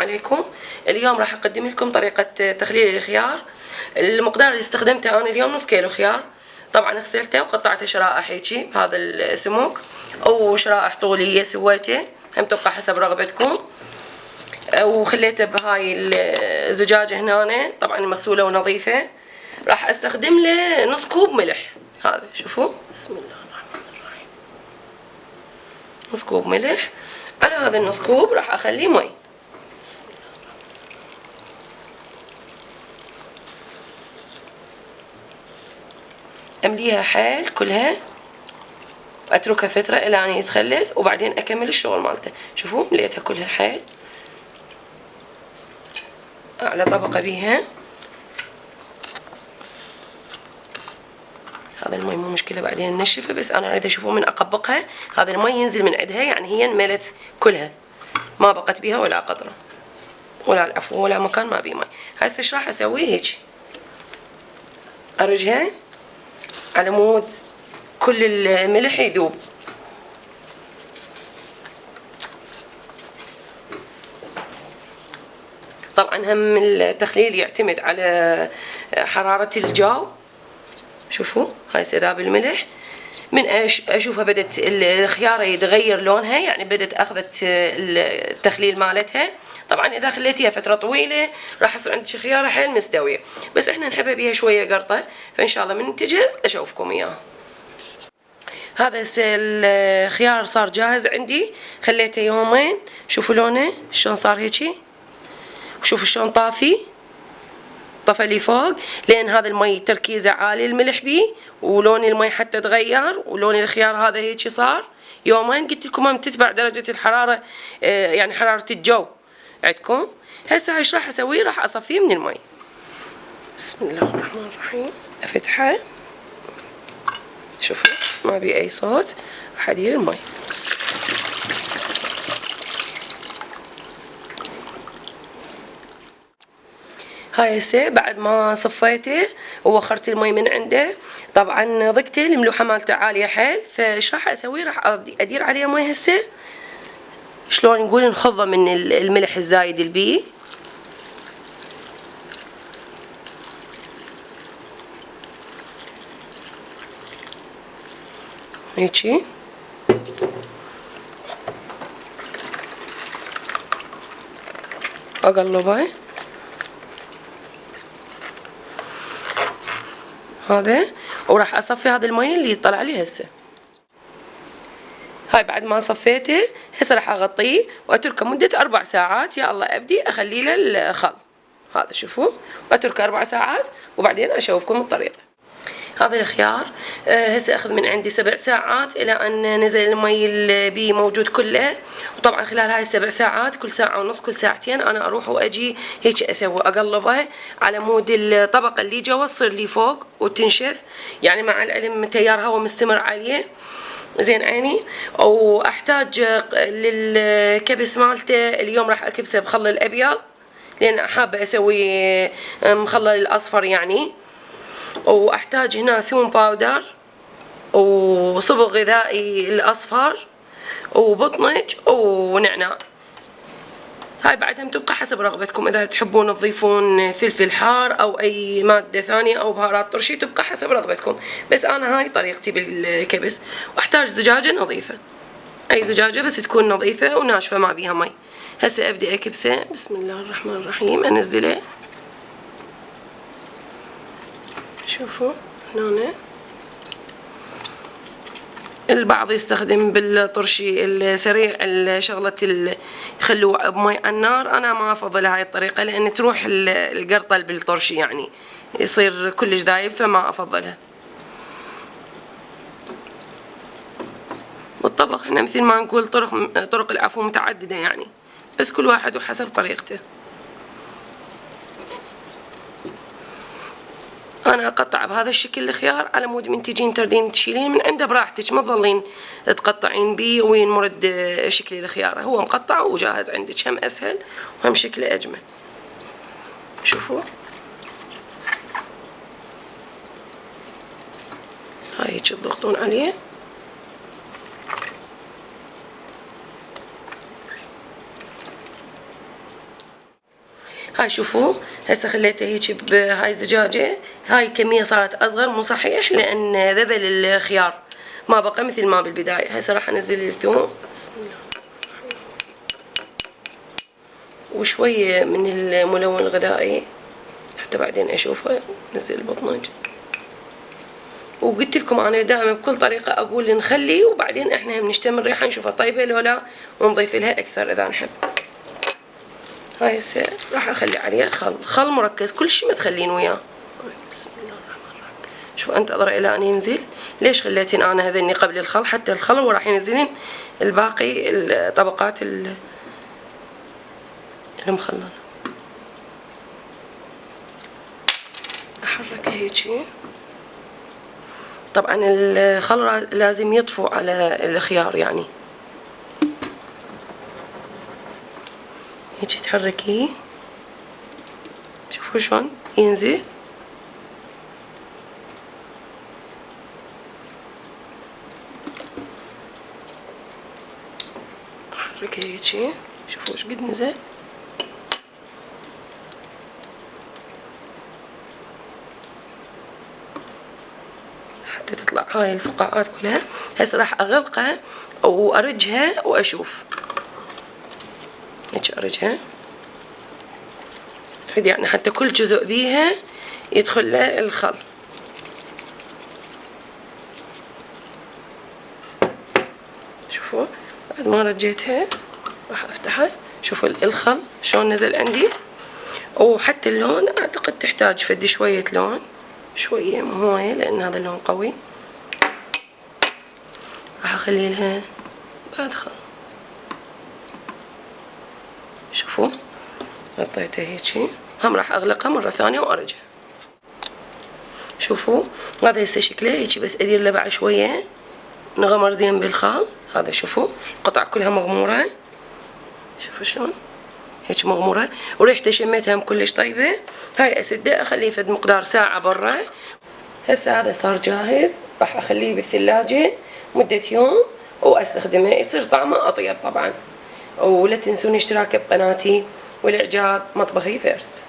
عليكم. اليوم راح اقدم لكم طريقة تخليل الخيار. المقدار اللي استخدمته انا اليوم نص كيلو خيار. طبعا غسلته وقطعته شرائح هيجي بهذا السموك او شرائح طولية سويته، هم تبقى حسب رغبتكم. وخليته بهاي الزجاجة هنا طبعا مغسولة ونظيفة. راح استخدم له نص كوب ملح. هذا شوفوا، بسم الله الرحمن الرحيم، نص كوب ملح. على هذا النص كوب راح اخليه مي. بسم الله امليها حيل كلها واتركها فترة الى ان يتخلل، وبعدين اكمل الشغل مالته. شوفوا مليتها كلها حيل. اعلى طبقة بيها. هذا المي مو مشكلة بعدين ننشفه، بس انا اريد اشوفه من اقبقها هذا المي ينزل من عندها، يعني هي انملت كلها، ما بقت بيها ولا قطرة ولا العفو ولا مكان ما بيه مي. هسه ايش راح اسوي؟ هيك ارجها على مود كل الملح يذوب. طبعا هم التخليل يعتمد على حرارة الجو. شوفوا هاي ذاب الملح، من اشوفها بدت الخيارة يتغير لونها، يعني بدت اخذت التخليل مالتها. طبعا اذا خليتيها فترة طويلة راح يصير عندك خيارة حيل مستوية، بس احنا نحبها بيها شوية قرطة، فان شاء الله من تجهز اشوفكم اياه. هذا الخيار صار جاهز عندي، خليته يومين. شوفوا لونه شلون صار هيجي، وشوفوا شلون طفى لي فوق، لان هذا المي تركيزه عالي الملح بيه، ولون المي حتى تغير، ولون الخيار هذا هيك صار. يومين قلت لكم هم تتبع درجة الحرارة، يعني حرارة الجو عندكم. هسه ايش راح اسوي؟ راح اصفيه من المي. بسم الله الرحمن الرحيم. افتحه، شوفوا ما بي اي صوت. راح ادير المي بس. هاي هسه بعد ما صفيته ووخرت المي من عنده، طبعا ضقته الملوحة مالته عالية حيل، فايش راح اسوي؟ راح ادير عليه مي هسه شلون نقول نخضه من الملح الزايد اللي بيه. هيجي اقلبه هذا، وراح اصفي هذا المي اللي طلع لي هسه. هاي بعد ما صفيته هسه راح اغطيه واتركه مدة 4 ساعات. يا الله ابدي اخلي له الخل هذا، شوفوا، واتركه 4 ساعات وبعدين اشوفكم الطريقة. هذا الخيار هسه اخذ من عندي 7 ساعات الى ان نزل المي اللي بيه موجود كله. وطبعا خلال هاي 7 ساعات كل ساعة ونص كل ساعتين انا اروح واجي هيك اسوي اقلبه على مود الطبقة اللي جوا تصير لي فوق وتنشف، يعني مع العلم تيار هواء مستمر عليه. زين عيني. واحتاج للكبس مالته اليوم راح اكبسه بخل الابيض، لان حابة اسوي مخلل الاصفر يعني. واحتاج هنا ثوم باودر وصبغ غذائي الاصفر وبطنج ونعناع. هاي بعدها تبقى حسب رغبتكم، اذا تحبون تضيفون فلفل حار او اي مادة ثانية او بهارات طرشي تبقى حسب رغبتكم، بس انا هاي طريقتي بالكبس. واحتاج زجاجة نظيفة، اي زجاجة بس تكون نظيفة وناشفة ما بيها مي. هسه ابدي اكبسه. بسم الله الرحمن الرحيم. انزله، شوفوا هنا. البعض يستخدم بالطرشي السريع شغلة يخلوه بمي على النار. انا ما افضل هاي الطريقة لان تروح القرطل بالطرشي، يعني يصير كلش دايب، فما افضلها. والطبخ احنا مثل ما نقول طرق العفو متعددة يعني، بس كل واحد وحسب طريقته. انا اقطع بهذا الشكل الخيار على مود من تجين تردين تشيلين من عنده براحتك، ما تظلين تقطعين بيه وين مرد شكل الخيار. هو مقطع وجاهز عندك، هم اسهل وهم شكله اجمل. شوفوا هاي هيك تضغطون عليه. هاي شوفوا هسه خليته هيك بهاي الزجاجة، هاي الكمية صارت أصغر مو صحيح لأن ذبل الخيار ما بقى مثل ما بالبداية. هسه راح أنزل الثوم بسم الله وشوية من الملون الغذائي حتى بعدين أشوفه. نزل البطنج. وقلت لكم أنا دائما بكل طريقة أقول نخلي وبعدين إحنا هم نشتم الريحة نشوفها طيبة لو لا ونضيف لها أكثر إذا نحب. هاي هسه راح أخلي عليها خل مركز كل شي ما تخلين وياه. بسم الله الرحمن الرحيم. شوف أنتظر إلى أن ينزل. ليش خليتين أنا هذني قبل الخل؟ حتى الخل وراح ينزلين الباقي الطبقات المخللة. أحركها هيجي. طبعا الخل لازم يطفو على الخيار يعني هيجي تحركيه. شوفوا شلون ينزل. احركه هيجي. شوفوا ايش قد نزل. حتى تطلع هاي الفقاعات كلها. هسه راح اغلقها وارجها واشوف. هيك ارجها يعني حتى كل جزء بيها يدخل له الخل. شوفوا بعد ما رجيتها راح افتحها. شوفوا الخل شلون نزل عندي. وحتى اللون اعتقد تحتاج فدي شوية لون شوية مو هواية لان هذا اللون قوي. راح اخلي لها بعد خل. شوفوا غطيتها هيجي. هم راح اغلقها مرة ثانية وارجع. شوفوا هذا هسه شكله هيجي بس ادير له بعد شوية نغمر زين بالخال. هذا شوفوا القطع كلها مغمورة. شوفوا شلون هيك مغمورة وريحته شميتها هم كلش طيبة. هاي اسده اخليه فد مقدار ساعة برا. هسه هذا صار جاهز راح اخليه بالثلاجة مدة يوم واستخدمه يصير طعمه اطيب طبعا. ولا تنسون اشتراك بقناتي والاعجاب. مطبخي فيرست.